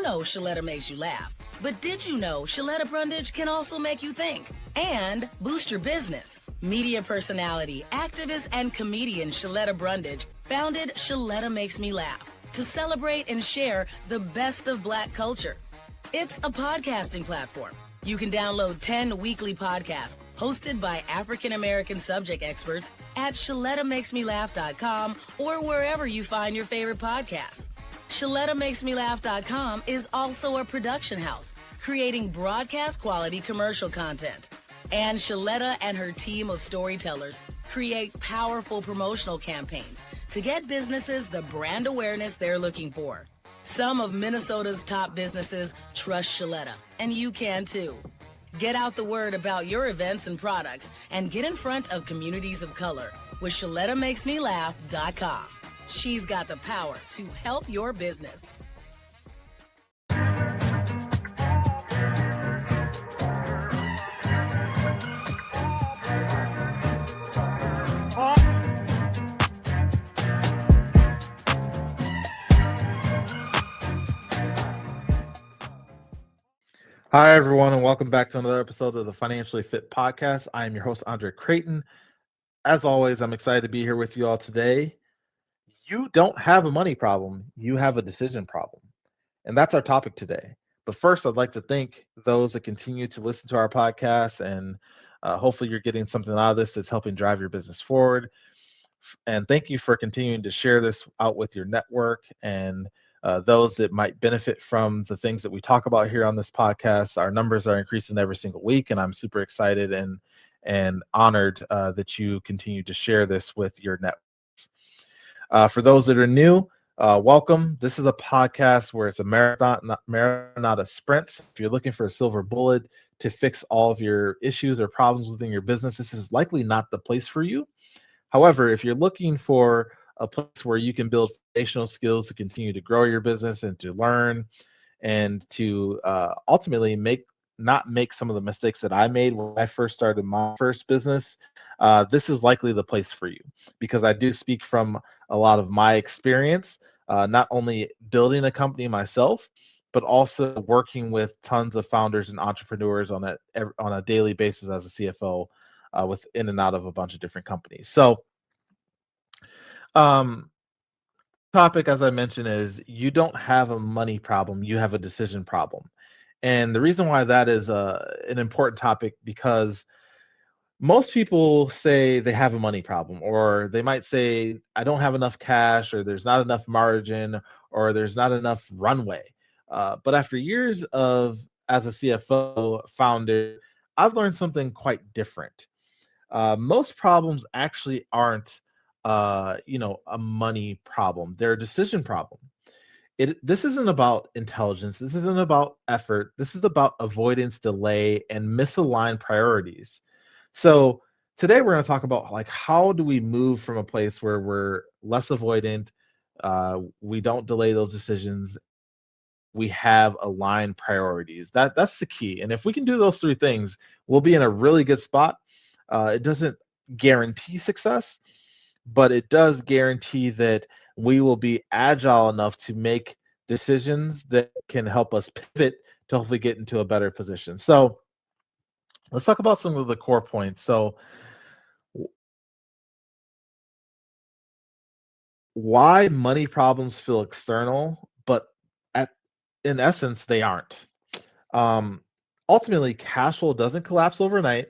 know Shaletta makes you laugh, but did you know Shaletta Brundage can also make you think and boost your business? Media personality, activist, and comedian Shaletta Brundage founded Shaletta Makes Me Laugh to celebrate and share the best of Black culture. It's a podcasting platform. You can download 10 weekly podcasts hosted by African-American subject experts at ShalettaMakesMeLaugh.com or wherever you find your favorite podcasts. ShalettaMakesMeLaugh.com is also a production house, creating broadcast quality commercial content. And Shaletta and her team of storytellers create powerful promotional campaigns to get businesses the brand awareness they're looking for. Some of Minnesota's top businesses trust Shaletta, and you can too. Get out the word about your events and products and get in front of communities of color with ShalettaMakesMeLaugh.com. She's got the power to help your business. Hi, everyone, and welcome back to another episode of the Financially Fit Podcast. I am your host, Andre Creighton. As always, I'm excited to be here with you all today. You don't have a money problem. You have a decision problem. And that's our topic today. But first, I'd like to thank those that continue to listen to our podcast, and hopefully you're getting something out of this that's helping drive your business forward. And thank you for continuing to share this out with your network and those that might benefit from the things that we talk about here on this podcast. Our numbers are increasing every single week, and I'm super excited and honored that you continue to share this with your networks. For those that are new, welcome. This is a podcast where it's a marathon, not a sprint. If you're looking for a silver bullet to fix all of your issues or problems within your business, this is likely not the place for you. However, if you're looking for a place where you can build foundational skills to continue to grow your business and to learn and to ultimately not make some of the mistakes that I made when I first started my first business, this is likely the place for you, because I do speak from a lot of my experience, not only building a company myself, but also working with tons of founders and entrepreneurs on a daily basis as a CFO with in and out of a bunch of different companies. So topic, as I mentioned, is you don't have a money problem, you have a decision problem. And the reason why that is an important topic, because most people say they have a money problem, or they might say, I don't have enough cash, or there's not enough margin, or there's not enough runway. But after years as a CFO founder, I've learned something quite different. Most problems actually aren't a money problem. They're a decision problem. This isn't about intelligence. This isn't about effort. This is about avoidance, delay, and misaligned priorities. So today we're going to talk about, like, how do we move from a place where we're less avoidant, we don't delay those decisions, we have aligned priorities. That's the key. And if we can do those three things, we'll be in a really good spot. It doesn't guarantee success, but it does guarantee that we will be agile enough to make decisions that can help us pivot to hopefully get into a better position. So let's talk about some of the core points. So why money problems feel external, but in essence, they aren't. Ultimately, cash flow doesn't collapse overnight.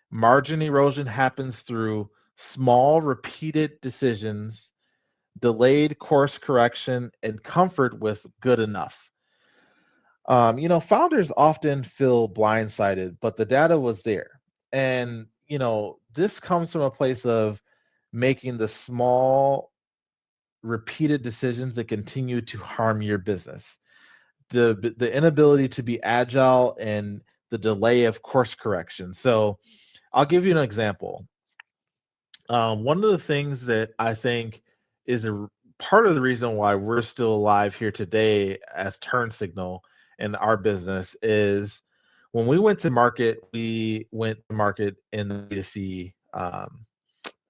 Margin erosion happens through small, repeated decisions, delayed course correction, and comfort with good enough. Founders often feel blindsided, but the data was there. And, this comes from a place of making the small, repeated decisions that continue to harm your business. The inability to be agile and the delay of course correction. So I'll give you an example. One of the things that I think is a part of the reason why we're still alive here today as Turn Signal in our business is when we went to market, we went to market in the B2C.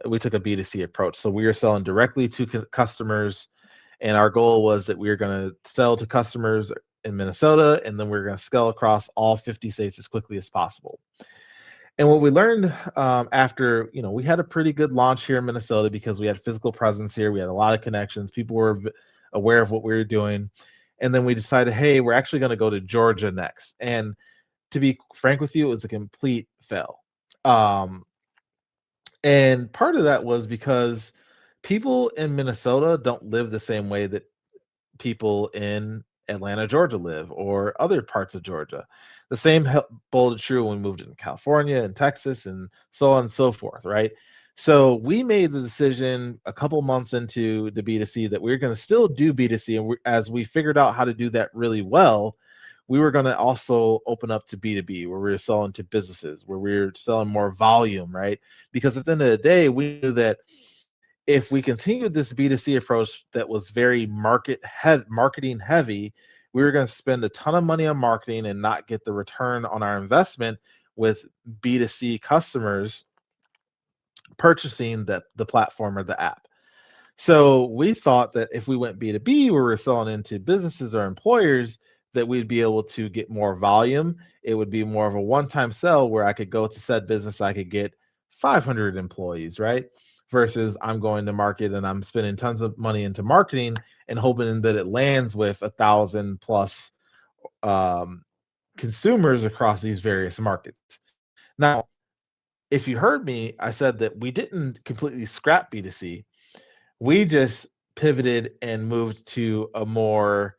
We took a B2C approach. So we were selling directly to customers, and our goal was that we were going to sell to customers in Minnesota, and then we're going to scale across all 50 states as quickly as possible. And what we learned after, we had a pretty good launch here in Minnesota because we had physical presence here. We had a lot of connections. People were aware of what we were doing. And then we decided, hey, we're actually going to go to Georgia next. And to be frank with you, it was a complete fail. And part of that was because people in Minnesota don't live the same way that people in Atlanta, Georgia live, or other parts of Georgia. The same bolded true when we moved into California and Texas and so on and so forth, right? So we made the decision a couple months into the B2C that we are going to still do B2C. And as we figured out how to do that really well, we were going to also open up to B2B, where we were selling to businesses, where we were selling more volume, right? Because at the end of the day, we knew that if we continued this B2C approach that was very marketing heavy, we were going to spend a ton of money on marketing and not get the return on our investment with B2C customers purchasing the platform or the app. So we thought that if we went B2B, where we're selling into businesses or employers, that we'd be able to get more volume. It would be more of a one-time sell where I could go to said business, I could get 500 employees, right? Versus I'm going to market and I'm spending tons of money into marketing and hoping that it lands with 1,000 plus consumers across these various markets. Now, if you heard me, I said that we didn't completely scrap B2C. We just pivoted and moved to a more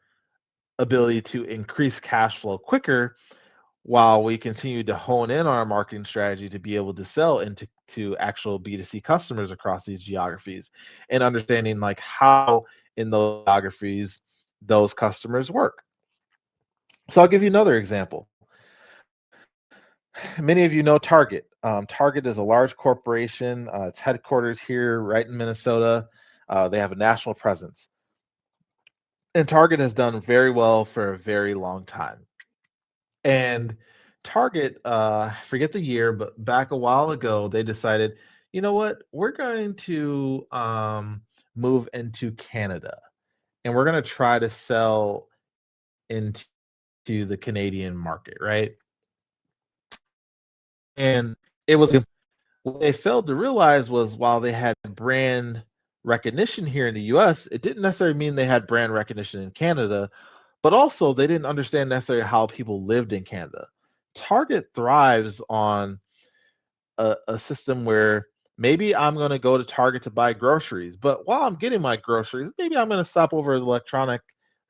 ability to increase cash flow quicker while we continue to hone in on our marketing strategy to be able to sell into actual B2C customers across these geographies and understanding like how in those geographies those customers work. So I'll give you another example. Many of you know Target. Target is a large corporation. Its headquarters here right in Minnesota. They have a national presence. And Target has done very well for a very long time. And Target, forget the year, but back a while ago, they decided, you know what, we're going to move into Canada and we're going to try to sell into the Canadian market, right? And it was what they failed to realize was while they had brand recognition here in the US, it didn't necessarily mean they had brand recognition in Canada, but also they didn't understand necessarily how people lived in Canada. Target thrives on a system where maybe I'm going to go to Target to buy groceries, but while I'm getting my groceries, maybe I'm going to stop over the electronic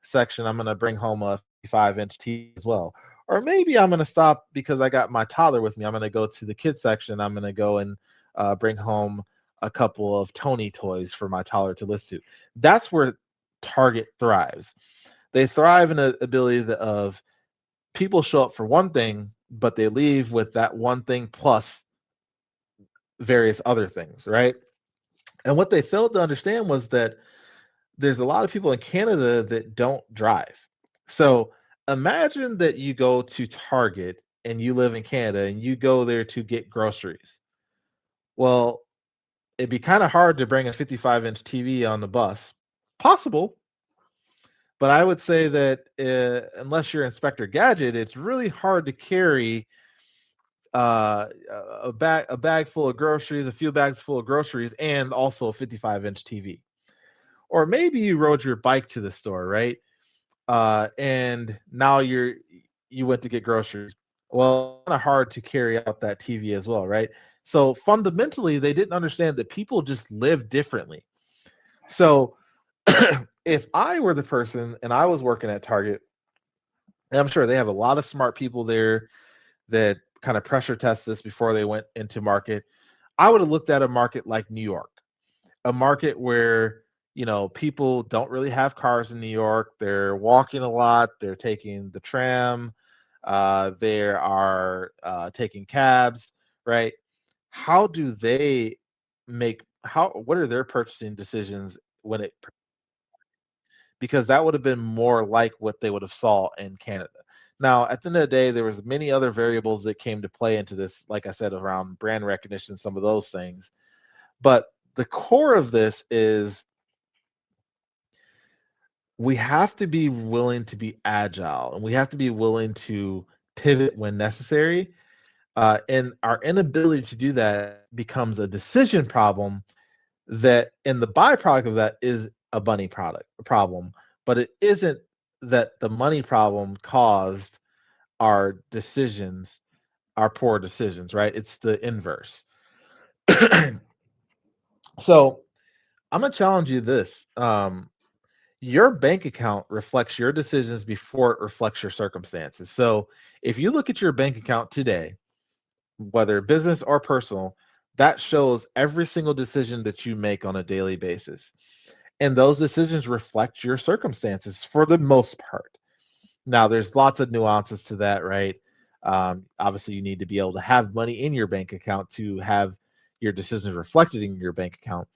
section. I'm going to bring home a 55-inch TV as well. Or maybe I'm going to stop because I got my toddler with me. I'm going to go to the kids section. I'm going to go and bring home a couple of Tony toys for my toddler to listen to. That's where Target thrives. They thrive in the ability of people show up for one thing, but they leave with that one thing plus various other things, right? And what they failed to understand was that there's a lot of people in Canada that don't drive. So imagine that you go to Target and you live in Canada and you go there to get groceries. Well, it'd be kind of hard to bring a 55-inch TV on the bus. Possible, but I would say that unless you're Inspector Gadget, it's really hard to carry a bag full of groceries, a few bags full of groceries, and also a 55-inch TV. Or maybe you rode your bike to the store, right? And now you went to get groceries. Well, it's kind of hard to carry out that TV as well, right? So fundamentally, they didn't understand that people just live differently. So if I were the person and I was working at Target, and I'm sure they have a lot of smart people there that kind of pressure test this before they went into market, I would have looked at a market like New York, a market where people don't really have cars in New York. They're walking a lot. They're taking the tram. They are taking cabs, right? How do they what are their purchasing decisions when it because that would have been more like what they would have saw in Canada. Now, at the end of the day, there was many other variables that came to play into this, like I said, around brand recognition, some of those things. But the core of this is we have to be willing to be agile, and we have to be willing to pivot when necessary. And our inability to do that becomes a decision problem that, and the byproduct of that is a money product problem, but it isn't that the money problem caused our decisions, our poor decisions, right? It's the inverse. So I'm gonna challenge you this. Your bank account reflects your decisions before it reflects your circumstances. So if you look at your bank account today, whether business or personal, that shows every single decision that you make on a daily basis. And those decisions reflect your circumstances for the most part. Now, there's lots of nuances to that, right? Obviously, you need to be able to have money in your bank account to have your decisions reflected in your bank account,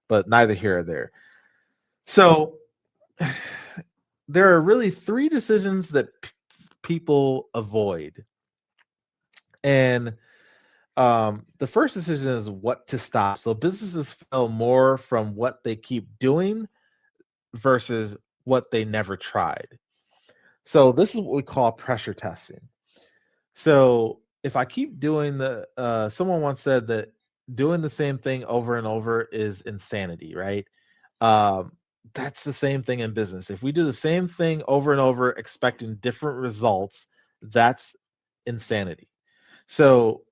but neither here or there. So, there are really three decisions that people avoid. And the first decision is what to stop. So, businesses fail more from what they keep doing versus what they never tried. So, this is what we call pressure testing. So if I keep doing someone once said that doing the same thing over and over is insanity, right? Um, that's the same thing in business. If we do the same thing over and over, expecting different results, that's insanity. So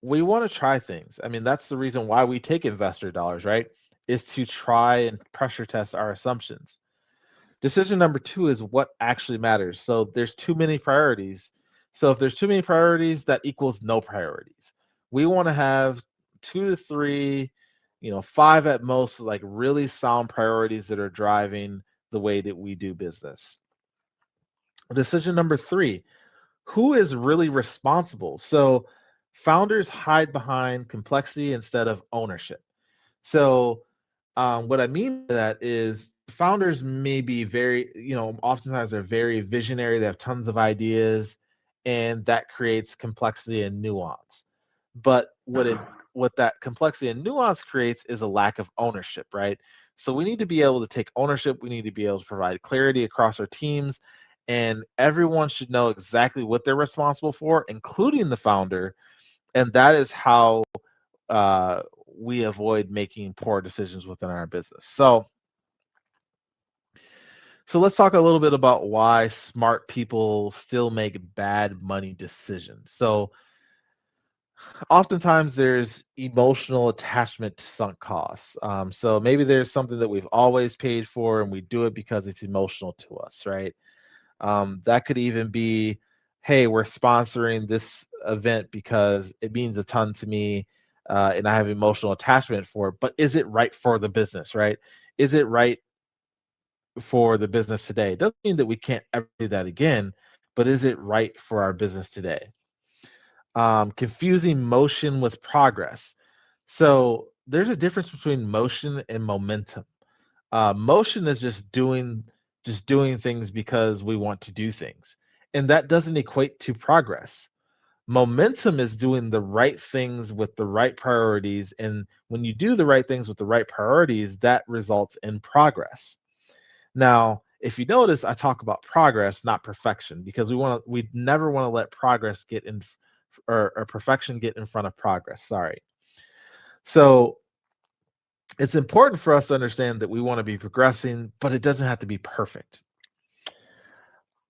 we want to try things. I mean, that's the reason why we take investor dollars, right? Is to try and pressure test our assumptions. Decision number two is what actually matters. So there's too many priorities. So if there's too many priorities, that equals no priorities. We want to have two to three, five at most, like really sound priorities that are driving the way that we do business. Decision number three, who is really responsible? So founders hide behind complexity instead of ownership. So what I mean by that is founders may be very, oftentimes they're very visionary. They have tons of ideas, and that creates complexity and nuance. But what that complexity and nuance creates is a lack of ownership, right? So we need to be able to take ownership. We need to be able to provide clarity across our teams, and everyone should know exactly what they're responsible for, including the founder. And that is how uh, we avoid making poor decisions within our business. So let's talk a little bit about why smart people still make bad money decisions. So oftentimes there's emotional attachment to sunk costs. So maybe there's something that we've always paid for and we do it because it's emotional to us, right? That could even be, hey, we're sponsoring this event because it means a ton to me, and I have emotional attachment for it. But is it right for the business, right? Is it right for the business today? It doesn't mean that we can't ever do that again, but is it right for our business today? Confusing motion with progress. So there's a difference between motion and momentum. Motion is just doing things because we want to do things, and that doesn't equate to progress. Momentum is doing the right things with the right priorities, and when you do the right things with the right priorities, that results in progress. Now, if you notice, I talk about progress, not perfection, because we never want to let progress get in, or perfection get in front of progress. Sorry. So it's important for us to understand that we want to be progressing, but it doesn't have to be perfect.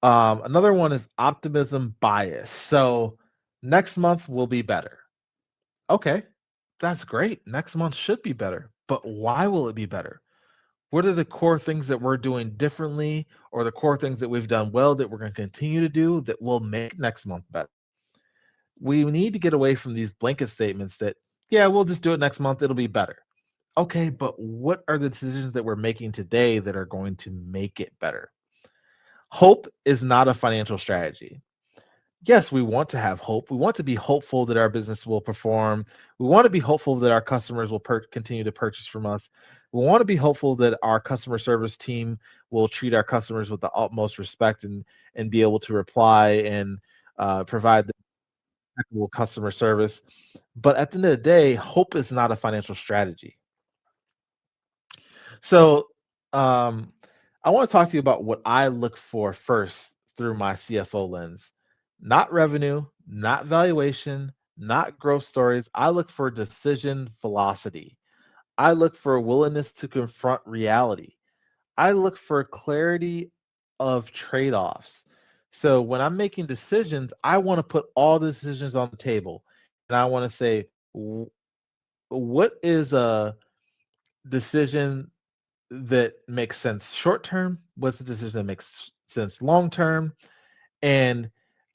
Another one is optimism bias. So next month will be better. Okay, that's great. Next month should be better. But why will it be better? What are the core things that we're doing differently, or the core things that we've done well that we're going to continue to do that will make next month better? We need to get away from these blanket statements that, yeah, we'll just do it next month, it'll be better. Okay, but what are the decisions that we're making today that are going to make it better? Hope is not a financial strategy. Yes, we want to have hope. We want to be hopeful that our business will perform. We want to be hopeful that our customers will continue to purchase from us. We want to be hopeful that our customer service team will treat our customers with the utmost respect and be able to reply and provide the impeccable customer service. But at the end of the day, hope is not a financial strategy. So um, I want to talk to you about what I look for first through my CFO lens. Not revenue, not valuation, not growth stories. I look for decision velocity. I look for a willingness to confront reality. I look for clarity of trade offs. So when I'm making decisions, I want to put all the decisions on the table. And I want to say, what is a decision that makes sense short term? What's the decision that makes sense long term? And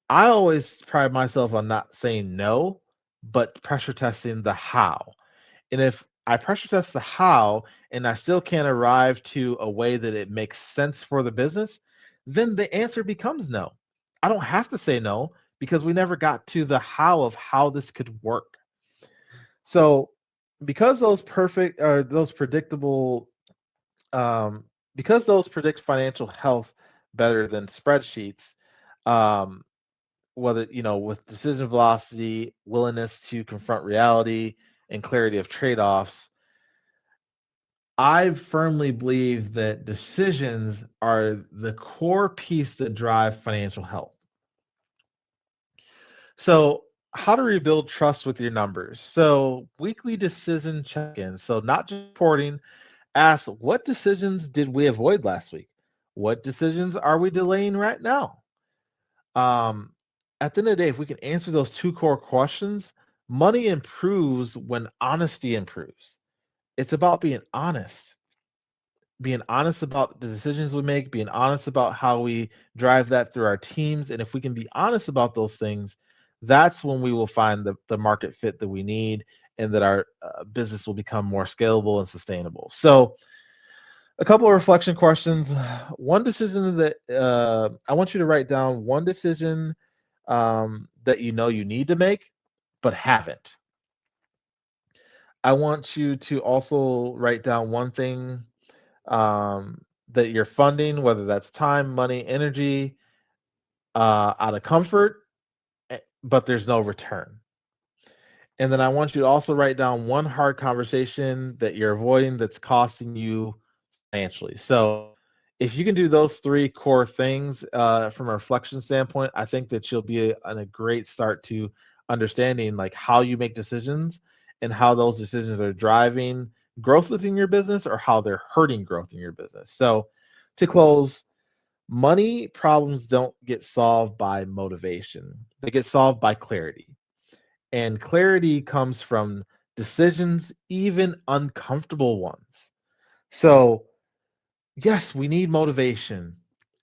I always pride myself on not saying no, but pressure testing the how. And if I pressure test the how and I still can't arrive to a way that it makes sense for the business, then the answer becomes no. I don't have to say no because we never got to the how of how this could work. So because those perfect or those predictable um, because those predict financial health better than spreadsheets, um, whether with decision velocity, willingness to confront reality, and clarity of trade-offs, I firmly believe that decisions are the core piece that drive financial health. So, how to rebuild trust with your numbers. So, weekly decision check-ins. So, not just reporting, ask what decisions did we avoid last week? What decisions are we delaying right now? Um, at the end of the day, if we can answer those two core questions, money improves when honesty improves. It's about being honest about the decisions we make, being honest about how we drive that through our teams. And if we can be honest about those things, that's when we will find the market fit that we need and that our business will become more scalable and sustainable. So, a couple of reflection questions. One decision that I want you to write down one decision that you know you need to make, but haven't. I want you to also write down one thing that you're funding, whether that's time, money, energy, out of comfort, but there's no return. And then I want you to also write down one hard conversation that you're avoiding that's costing you financially. So if you can do those three core things from a reflection standpoint, I think that you'll be on a great start to understanding like how you make decisions and how those decisions are driving growth within your business or how they're hurting growth in your business. So to close, money problems don't get solved by motivation. They get solved by clarity. And clarity comes from decisions, even uncomfortable ones. So yes, we need motivation.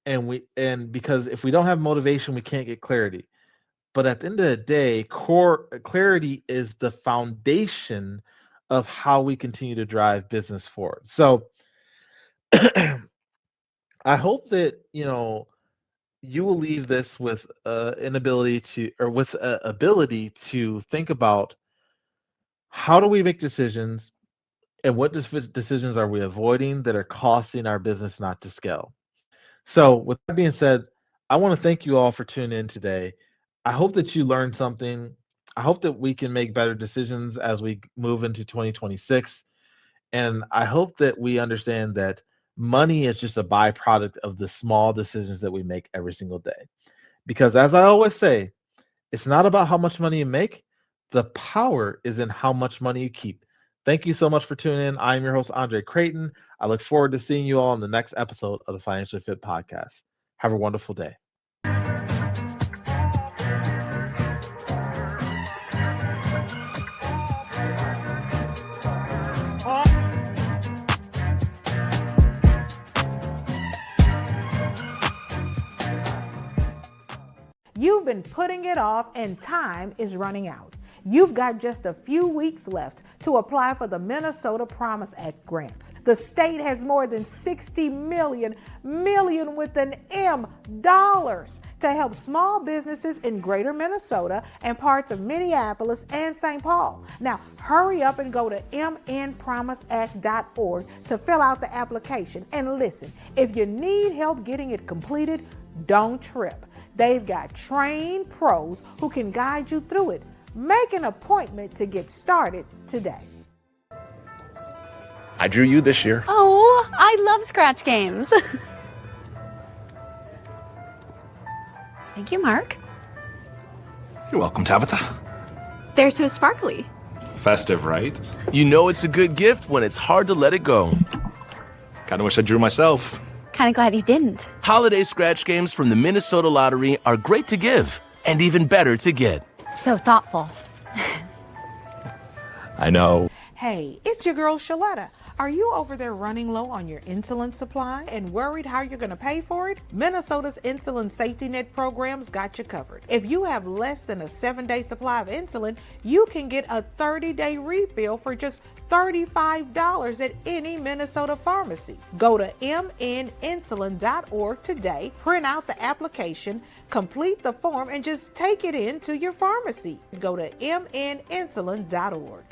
And because if we don't have motivation, we can't get clarity. But at the end of the day, core clarity is the foundation of how we continue to drive business forward. So I hope that, you will leave this with an ability to, or with a ability to think about how do we make decisions and what decisions are we avoiding that are costing our business not to scale. So, with that being said, I want to thank you all for tuning in today. I hope that you learned something. I hope that we can make better decisions as we move into 2026. And I hope that we understand that money is just a byproduct of the small decisions that we make every single day. Because as I always say, it's not about how much money you make, the power is in how much money you keep. Thank you so much for tuning in. I'm your host, Andre Creighton. I look forward to seeing you all in the next episode of the Financially Fit Podcast. Have a wonderful day. You've been putting it off and time is running out. You've got just a few weeks left to apply for the Minnesota Promise Act grants. The state has more than 60 million with an M, dollars to help small businesses in greater Minnesota and parts of Minneapolis and St. Paul. Now, hurry up and go to mnpromiseact.org to fill out the application. And listen, if you need help getting it completed, don't trip. They've got trained pros who can guide you through it. Make an appointment to get started today. I drew you this year. Oh, I love scratch games. Thank you, Mark. You're welcome, Tabitha. They're so sparkly. Festive, right? You know it's a good gift when it's hard to let it go. Kinda wish I drew myself. Kind of glad you didn't. Holiday scratch games from the Minnesota Lottery are great to give and even better to get. So thoughtful. I know. Hey, it's your girl Shaletta. Are you over there running low on your insulin supply and worried how you're going to pay for it? Minnesota's Insulin Safety Net programs got you covered. If you have less than a 7-day supply of insulin, you can get a 30-day refill for just $35 at any Minnesota pharmacy. Go to mninsulin.org today, print out the application, complete the form, and just take it in to your pharmacy. Go to mninsulin.org.